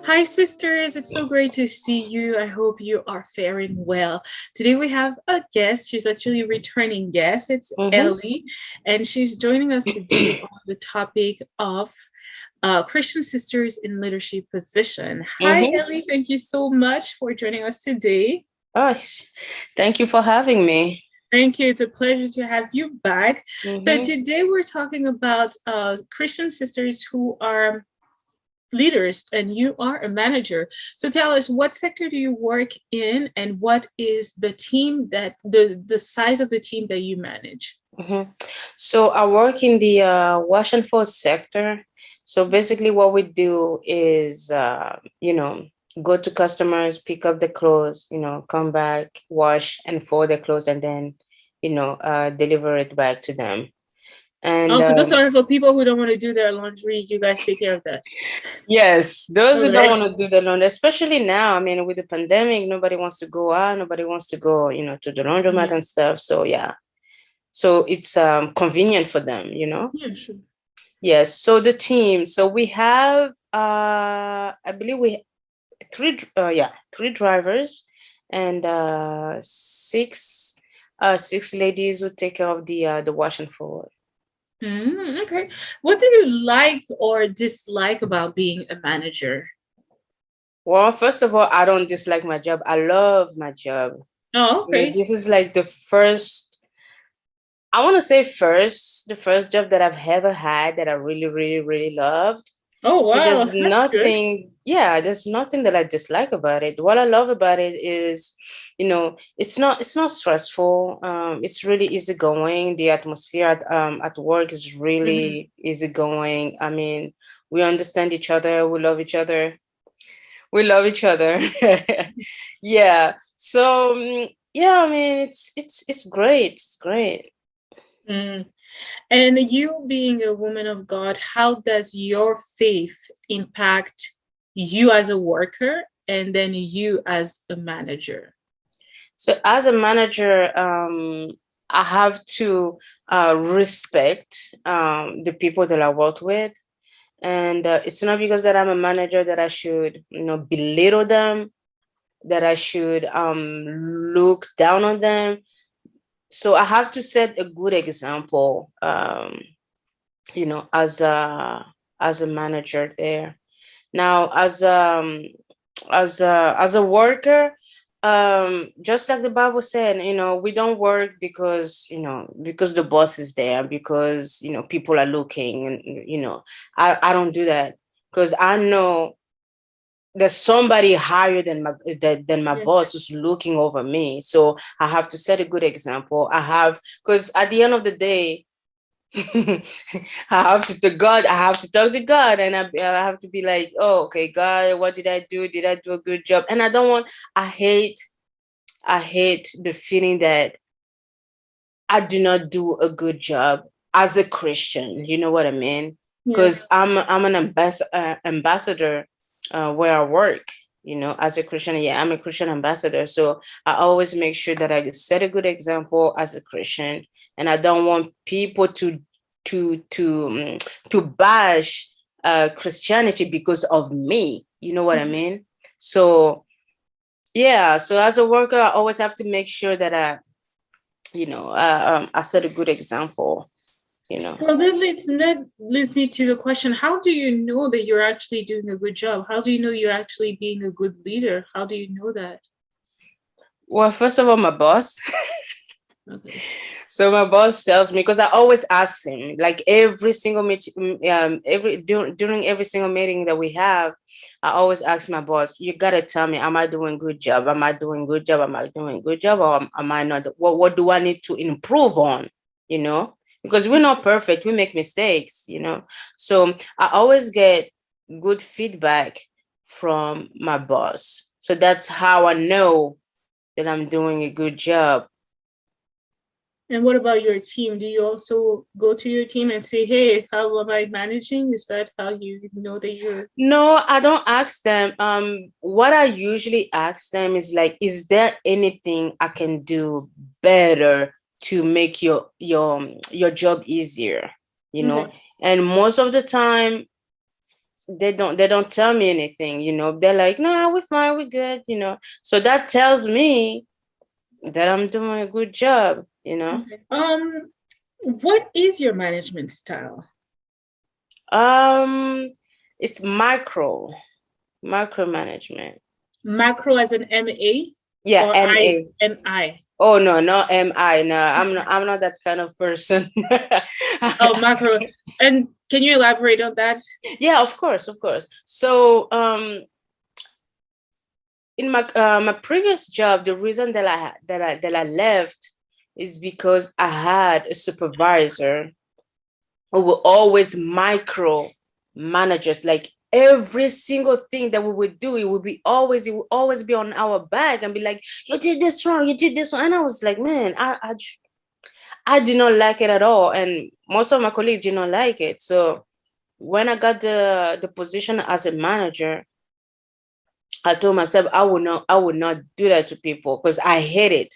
Hi, sisters. It's so great to see you. I hope you are faring well. Today we have a guest. She's actually a returning guest. It's Mm-hmm. Elly, and she's joining us today on the topic of Christian sisters in leadership position. Hi, Mm-hmm. Elly. Thank you so much for joining us today. Oh, thank you for having me. Thank you. It's a pleasure to have you back. So Mm-hmm. today we're talking about Christian sisters who are leaders and you are a manager. So tell us, what sector do you work in and what is the team that the size of the team that you manage? Mm-hmm. So I work in the wash and fold sector. So basically what we do is, go to customers, pick up the clothes, come back, wash and fold the clothes, and then, deliver it back to them. And Oh, so those are for people who don't want to do their laundry. You guys take care of that. yes, those All who don't right. want to do the laundry, especially now, I mean, with the pandemic, nobody wants to go out, nobody wants to go, to the laundromat Yeah. and stuff. So yeah. So it's convenient for them. Yeah, sure. Yes. So the team. So we have I believe we three drivers and six ladies who take care of the wash and fold. Okay. What do you like or dislike about being a manager? Well, first of all, I don't dislike my job. I love my job. Oh, okay. This is like the first, I want to say the first job that I've ever had that I really, really, really loved. Oh, So wow. That's good. there's nothing that I dislike about it. What I love about it is, it's not stressful. It's really easygoing. The atmosphere at work is Mhm. really easygoing. I mean, we understand each other, we love each other. We love each other. Yeah. So yeah, I mean it's great. It's great. Mm. And you being a woman of God, how does your faith impact you as a worker and then you as a manager? So as a manager, I have to respect the people that I work with, and it's not because that I'm a manager that I should, belittle them, that I should look down on them. So I have to set a good example, as a manager there. Now, as a worker, just like the Bible said, we don't work because the boss is there, because people are looking, and I don't do that, because I know there's somebody higher than my Yeah. boss who's looking over me. So I have to set a good example. Because at the end of the day, I have to God. I have to talk to God, and I have to be like, oh, okay, God, what did I do? Did I do a good job? And I don't want. I hate the feeling that I do not do a good job as a Christian. You know what I mean? Because Yes. I'm an ambassador where I work. As a Christian, yeah, I'm a Christian ambassador. So I always make sure that I set a good example as a Christian, and I don't want people to bash Christianity because of me. You know what I Mhm. mean? So yeah. So as a worker, I always have to make sure that I set a good example. You know. Well, that leads me to the question, how do you know that you're actually doing a good job? How do you know you're actually being a good leader? How do you know that? Well, first of all, my boss. Okay. So my boss tells me, because I always ask him, like every single meeting, during every single meeting that we have, I always ask my boss, you gotta tell me, am I doing good job? Am I doing good job? Am I doing good job? Or am I not? What do I need to improve on? You know, because we're not perfect, we make mistakes. So I always get good feedback from my boss. So that's how I know that I'm doing a good job. And what about your team? Do you also go to your team and say, hey, how am I managing? Is that how you know that you're... No, I don't ask them. What I usually ask them is like, is there anything I can do better to make your job easier? You know, Okay. and most of the time they don't tell me anything. You know, they're like, no, we're fine, we're good. You know, so that tells me that I'm doing a good job. You know. Okay. What is your management style? Um, it's micromanagement. Macro as an MA Yeah, or MA. INI? Oh no, not MI. No, I'm not that kind of person. Oh, macro. And can you elaborate on that? Yeah, of course, of course. So in my previous job, the reason that I left is because I had a supervisor who will always micro manage us. Like every single thing that we would do, it would always be on our back and be like, you did this wrong, you did this wrong. And I was like, man, I did not like it at all. And most of my colleagues did not like it. So when I got the position as a manager, I told myself I would not do that to people because I hate it.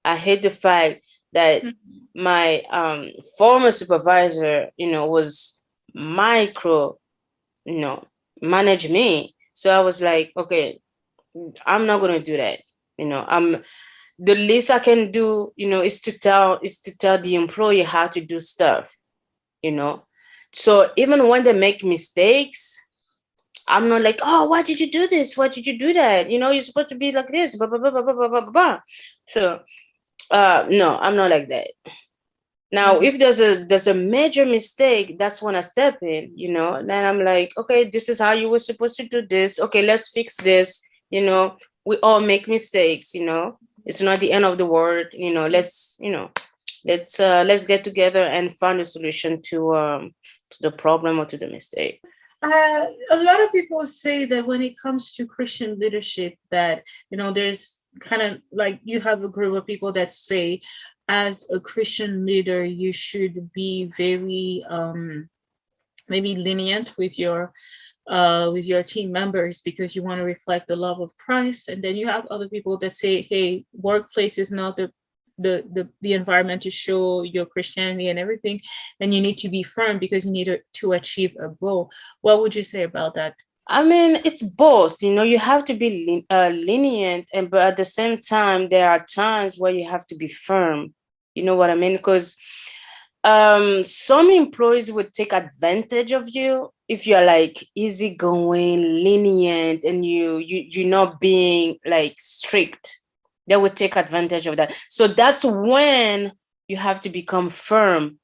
I hate the fact that my former supervisor, was micro, you know, manage me. So I was like, okay, I'm not gonna do that. I'm the least I can do, is to tell the employee how to do stuff, you know. So even when they make mistakes, I'm not like, oh, why did you do this? Why did you do that? You're supposed to be like this, blah, blah, blah, blah, blah, blah, blah, blah. So no, I'm not like that. Now, if there's a major mistake, that's when I step in, then I'm like, okay, this is how you were supposed to do this. Okay, let's fix this. We all make mistakes, it's not the end of the world. Let's get together and find a solution to the problem or to the mistake. A lot of people say that when it comes to Christian leadership, that there's kind of like you have a group of people that say, as a Christian leader, you should be very maybe lenient with your team members because you want to reflect the love of Christ. And then you have other people that say, hey, workplace is not the environment to show your Christianity and everything, and you need to be firm because you need to achieve a goal. What would you say about that? I mean, it's both. You have to be lenient, but at the same time, there are times where you have to be firm. You know what I mean? Because some employees would take advantage of you if you're like easygoing, lenient, and you're not being like strict. They would take advantage of that. So that's when you have to become firm.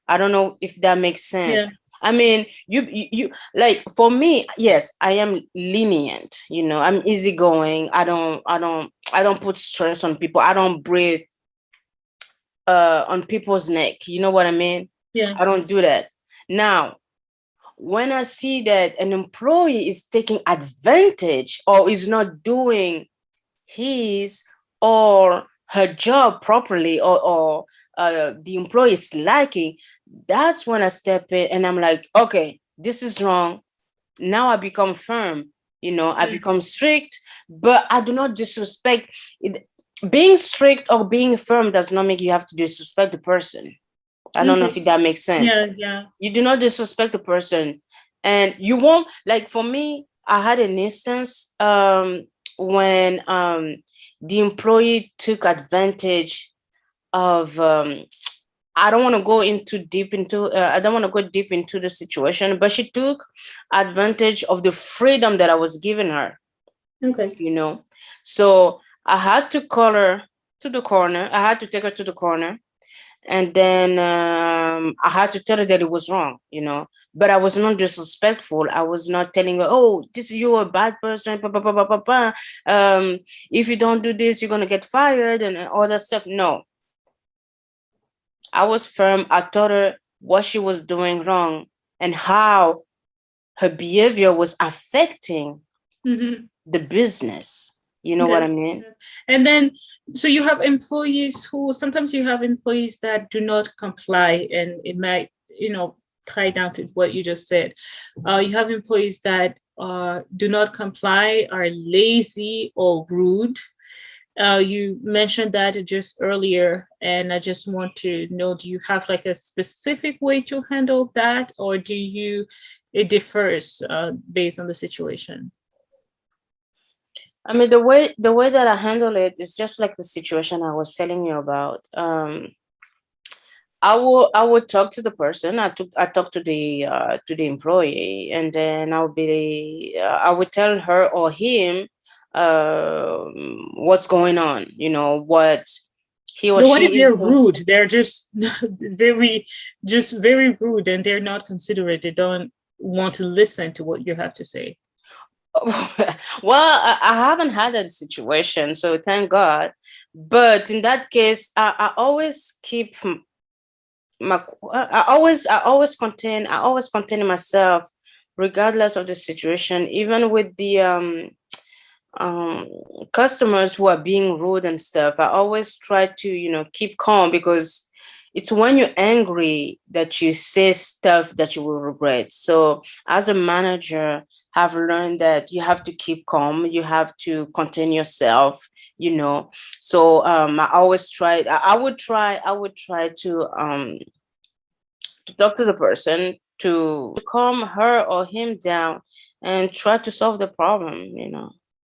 I don't know if that makes sense. Yeah. I mean, you like, for me, yes, I am lenient. I'm easygoing. I don't put stress on people. I don't breathe on people's neck. You know what I mean? Yeah. I don't do that. Now, when I see that an employee is taking advantage or is not doing his or her job properly, or the employee is lacking, that's when I step in and I'm like, okay, this is wrong. Now I become firm. I become strict, but I do not disrespect it. Being strict or being firm does not make you have to disrespect the person. I don't know if that makes sense. Yeah. You do not disrespect the person, and you won't, like, for me, I had an instance when the employee took advantage of I don't want to go I don't want to go deep into the situation, but she took advantage of the freedom that I was giving her. Okay. So I had to call her to the corner. I had to take her to the corner, and then I had to tell her that it was wrong. But I was not disrespectful. I was not telling her, oh, you're a bad person, blah, blah, blah, blah, blah, blah. If you don't do this, you're gonna get fired and all that stuff. No, I was firm. I told her what she was doing wrong and how her behavior was affecting the business. You know what I mean? And then, so you have employees who, sometimes you have employees that do not comply, and it might, tie down to what you just said. You have employees that do not comply, are lazy or rude. You mentioned that just earlier, and I just want to know, do you have like a specific way to handle that, or it differs based on the situation? I mean, the way that I handle it is just like the situation I was telling you about. I would talk to the person. I talk to the employee, and then I would tell her or him what's going on. What he or But what if she is they're doing. rude? They're just very rude, and they're not considerate. They don't want to listen to what you have to say. Well, I haven't had that situation, so thank God. But in that case, I always keep my I always contain myself regardless of the situation, even with the um customers who are being rude and stuff. I always try to keep calm, because it's when you're angry that you say stuff that you will regret. So as a manager, I've learned that you have to keep calm, you have to contain yourself, so I always try I would try to talk to the person, to calm her or him down, and try to solve the problem.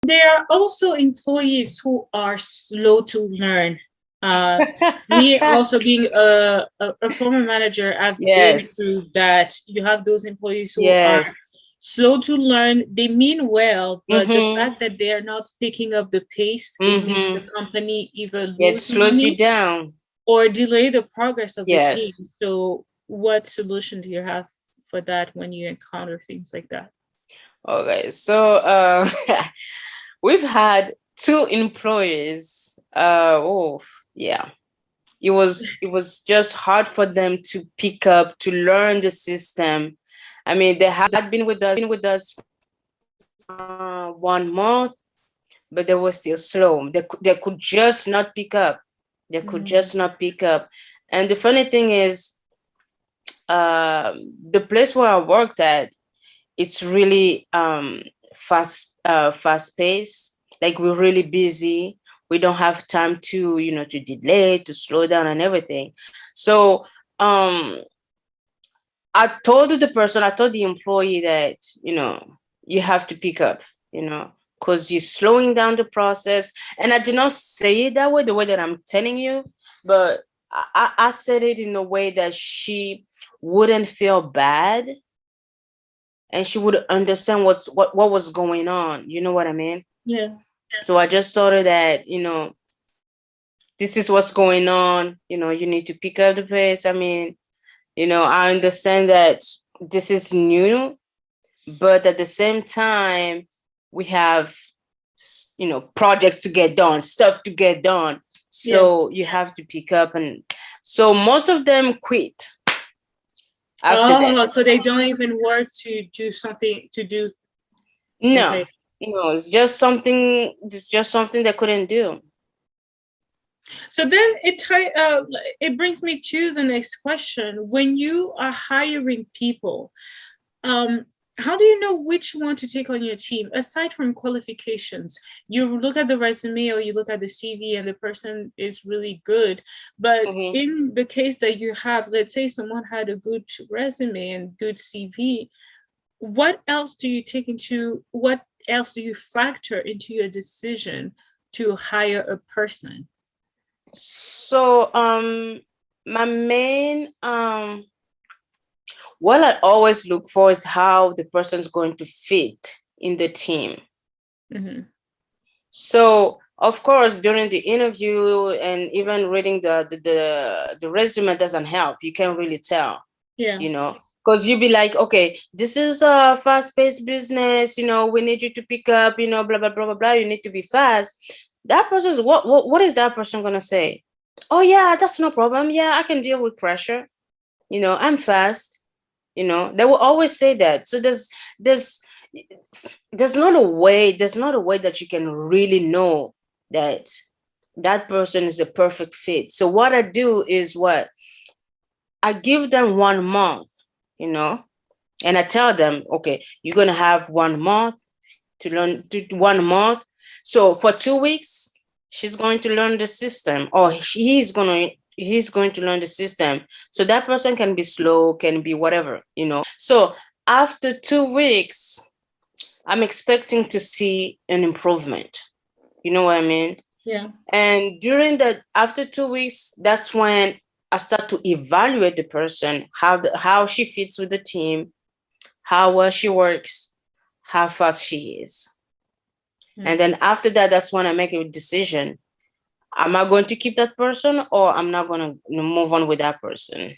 There are also employees who are slow to learn. Uh, Me also being a former manager, I've been Yes. through that. You have those employees who are Yes. slow to learn. They mean well, but the Mm-hmm. fact that they are not picking up the pace, it makes the Mm-hmm. company either It lose slows you money down. or delay the progress of the Yes. team. So, what solution do you have for that when you encounter things like that? Okay. So we've had two employees. Oh yeah. It was just hard for them to pick up, to learn the system. I mean, they had been with us 1 month, but they were still slow. They could just not pick up. They could Mm. just not pick up. And the funny thing is, the place where I worked at, it's really fast paced. Like, we're really busy. We don't have time to delay, to slow down and everything. So um I told the employee that, you have to pick up, because you're slowing down the process. And I did not say it that way, the way that I'm telling you, but I said it in a way that she wouldn't feel bad, and she would understand what was going on. You know what I mean? Yeah. So I just told her that, this is what's going on. You need to pick up the pace. I mean, I understand that this is new, but at the same time, we have, projects to get done, stuff to get done. Yeah. So you have to pick up. And so most of them quit after that. Oh, so they don't even work to do something to do. No, Okay. it's just something they couldn't do. So then it brings me to the next question. When you are hiring people, um, how do you know which one to take on your team? Aside from qualifications, you look at the resume or you look at the CV and the person is really good. But Mhm. in the case that you have, let's say someone had a good resume and good CV, what else do you factor into your decision to hire a person? So, my main what I always look for is how the person's going to fit in the team. Mm-hmm. So, of course, during the interview and even reading the resume doesn't help. You can't really tell, Yeah. because you be like, okay, this is a fast-paced business. We need you to pick up. Blah blah blah blah blah. You need to be fast. That person's what is that person gonna say? Oh yeah, that's no problem. Yeah, I can deal with pressure. I'm fast. They will always say that. So there's there's not a way that you can really know that that person is a perfect fit. So what I do is I give them 1 month, and I tell them, okay, you're gonna have 1 month to learn 1 month. So for 2 weeks, she's going to learn the system, or he's going to learn the system. So that person can be slow, can be whatever. So after 2 weeks, I'm expecting to see an improvement. You know what I mean? Yeah. And after 2 weeks, that's when I start to evaluate the person, how she fits with the team, how well she works, how fast she is. And then after that, that's when I make a decision. Am I going to keep that person, or I'm not going to move on with that person?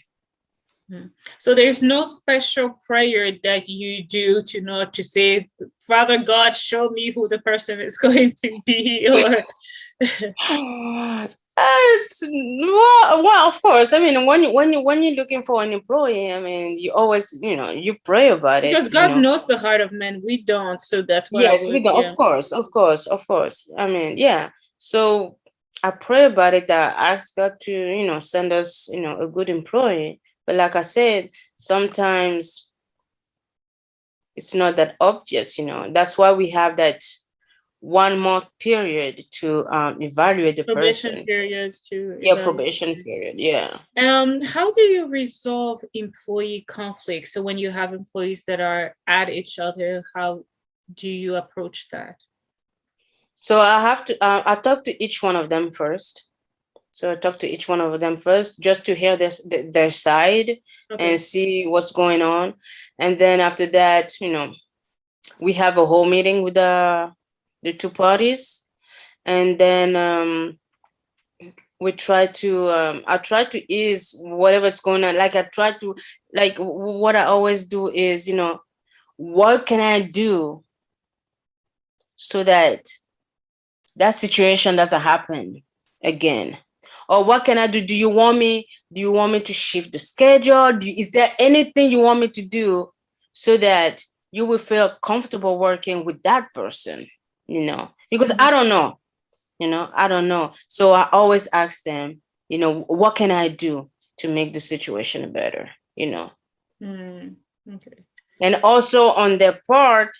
So there's no special prayer that you do to say, Father God, show me who the person is going to be, or well, of course. I mean, when you're looking for an employee, I mean, you always, you pray about it. Because God knows the heart of man, we don't. So that's why Yes, we don't. Of course. I mean, yeah. So I pray about it, that I ask God to, send us, a good employee. But like I said, sometimes it's not that obvious. That's why we have that 1 month period to evaluate the probation person. period to Probation period. Yeah. How do you resolve employee conflicts? So when you have employees that are at each other, how do you approach that? So I talk to each one of them first. So I talk to each one of them first, just to hear their side, and see what's going on. And then after that, we have a whole meeting with the two parties. And then we try to, I try to ease whatever's going on. Like what I always do is, what can I do so that situation doesn't happen again? Or what can I do? Do you want me to shift the schedule? Is there anything you want me to do so that you will feel comfortable working with that person? Because I don't know. I don't know. So I always ask them, what can I do to make the situation better? Okay. And also on their part,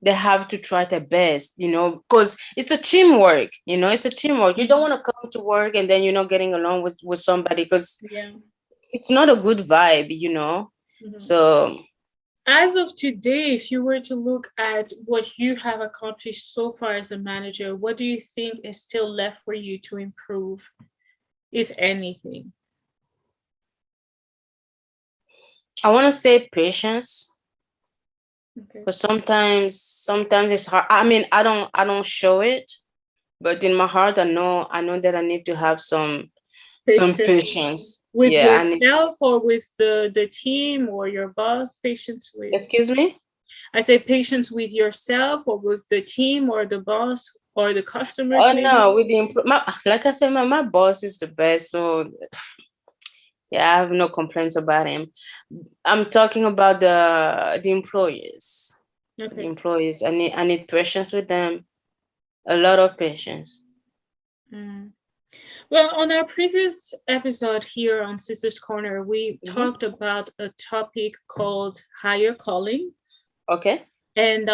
they have to try their best, because it's a teamwork. It's a teamwork. You don't want to come to work and then you're not getting along with somebody, because it's not a good vibe. So as of today, if you were to look at what you have accomplished so far as a manager, what do you think is still left for you to improve, if anything? I want to say patience. Because sometimes it's hard. I mean, I don't show it, but in my heart, I know that I need to have some patience. With yourself or with the team or your boss? Patience with. Excuse me? I say patience with yourself or with the team or the boss or the customers. Oh, maybe? No, with like I said, my boss is the best. So yeah, I have no complaints about him. I'm talking about the employees. The employees. I need patience with them. A lot of patience. Well, on our previous episode here on Sisters Corner, we talked about a topic called higher calling. Okay. And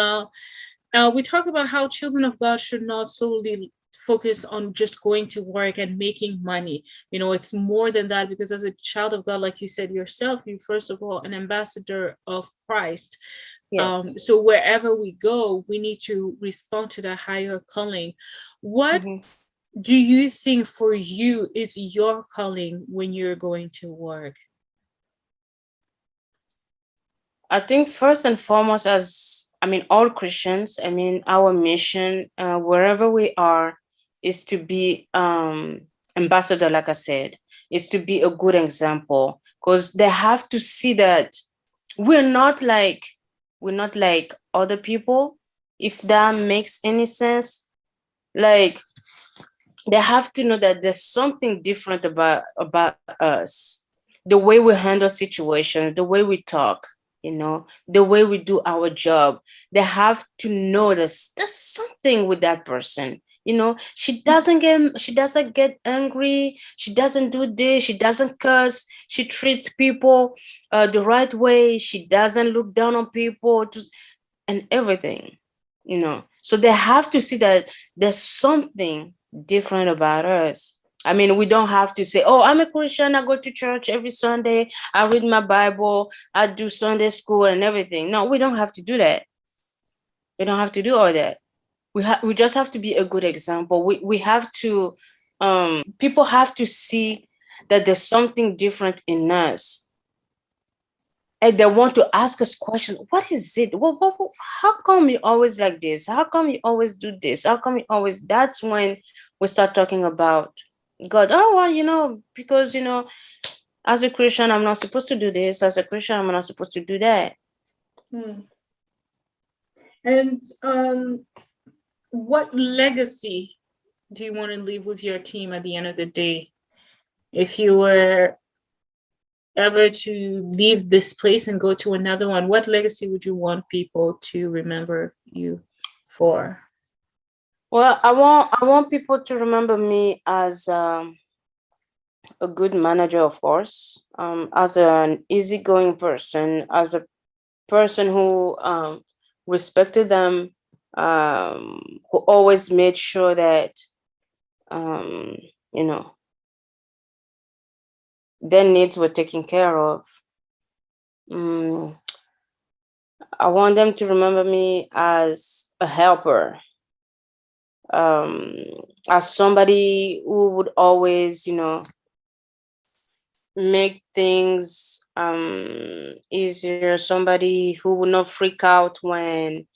we talk about how children of God should not solely focus on just going to work and making money. It's more than that, because as a child of God, like you said yourself, you first of all an ambassador of Christ. Yes. So wherever we go, we need to respond to that higher calling. What do you think for you is your calling when you're going to work? I think first and foremost, all Christians, our mission, wherever we are, is to be ambassador, like I said, is to be a good example, because they have to see that we're not like other people, if that makes any sense. Like, they have to know that there's something different about us, the way we handle situations, the way we talk, the way we do our job. They have to know there's something with that person. She doesn't get angry. She doesn't do this. She doesn't curse. She treats people the right way. She doesn't look down on people and everything. So they have to see that there's something different about us. I mean, we don't have to say, oh, I'm a Christian, I go to church every Sunday, I read my Bible, I do Sunday school and everything. No, we don't have to do that. We don't have to do all that. We just have to be a good example. We have to people have to see that there's something different in us. And they want to ask us questions. What is it? How come you always like this? How come you always do this? How come you always? That's when we start talking about God. Oh, well, because, as a Christian, I'm not supposed to do this. As a Christian, I'm not supposed to do that. And what legacy do you want to leave with your team at the end of the day? If you were ever to leave this place and go to another one, what legacy would you want people to remember you for? Well, I want people to remember me as a good manager, of course, as an easygoing person, as a person who respected them, who always made sure that their needs were taken care of. I want them to remember me as a helper, as somebody who would always, make things easier, somebody who would not freak out when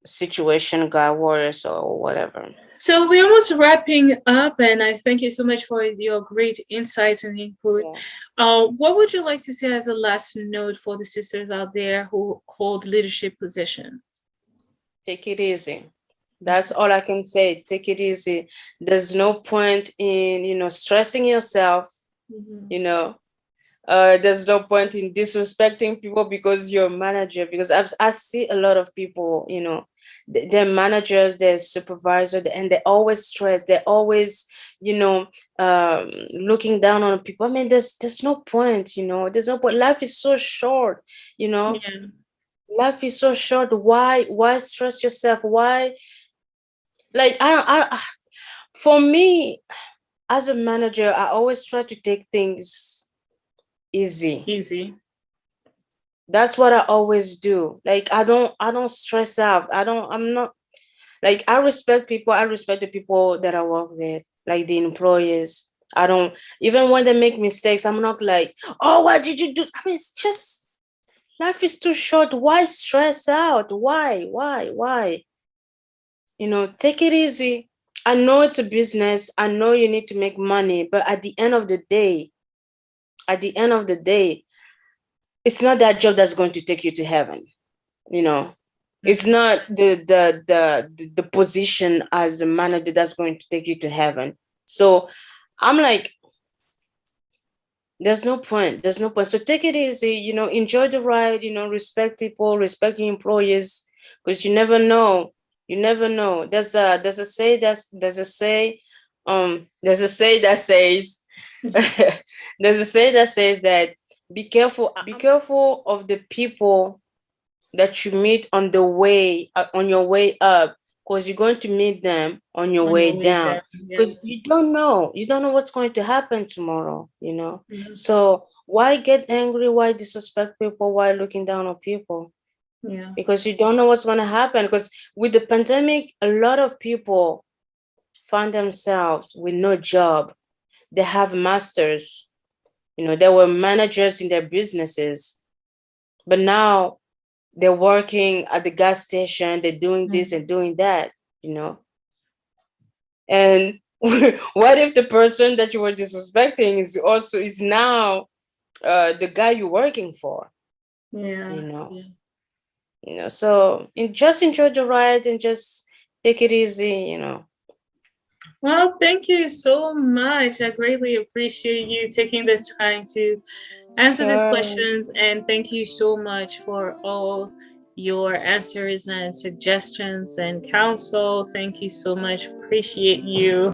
situation got worse or whatever. So we're almost wrapping up, and I thank you so much for your great insights and input. Yeah. What would you like to say as a last note for the sisters out there who hold leadership positions? Take it easy. That's all I can say. Take it easy. There's no point in, stressing yourself, there's no point in disrespecting people because you're a manager, because I see a lot of people, they're managers, they're supervisors, and they always stress. They're always, looking down on people. I mean, there's no point, there's no point. Life is so short, Yeah. Life is so short. Why stress yourself? Why? Like, for me, as a manager, I always try to take things easy. That's what I always do. Like, I don't stress out. I'm not, like, I respect people. I respect the people that I work with, like the employees. I don't, even when they make mistakes, I'm not like, oh, what did you do? I mean, it's just, life is too short. Why stress out? Why? Take it easy. I know it's a business. I know you need to make money, but at the end of the day, it's not that job that's going to take you to heaven. It's not the position as a manager that's going to take you to heaven. So I'm like, there's no point. So take it easy, enjoy the ride, respect people, respect your employees, because you never know. There's a say that says that be careful of the people that you meet on the way on your way up, because you're going to meet them on your way down, because you don't know what's going to happen tomorrow. So why get angry, why disrespect people, why looking down on people? Because you don't know what's going to happen. Because with the pandemic, a lot of people found themselves with no job. They have masters, they were managers in their businesses, but now they're working at the gas station, they're doing this and doing that, and what if the person that you were disrespecting is now the guy you're working for? So just enjoy the ride and just take it easy. Well, thank you so much. I greatly appreciate you taking the time to answer these Sure. questions. And thank you so much for all your answers and suggestions and counsel. Thank you so much. Appreciate you.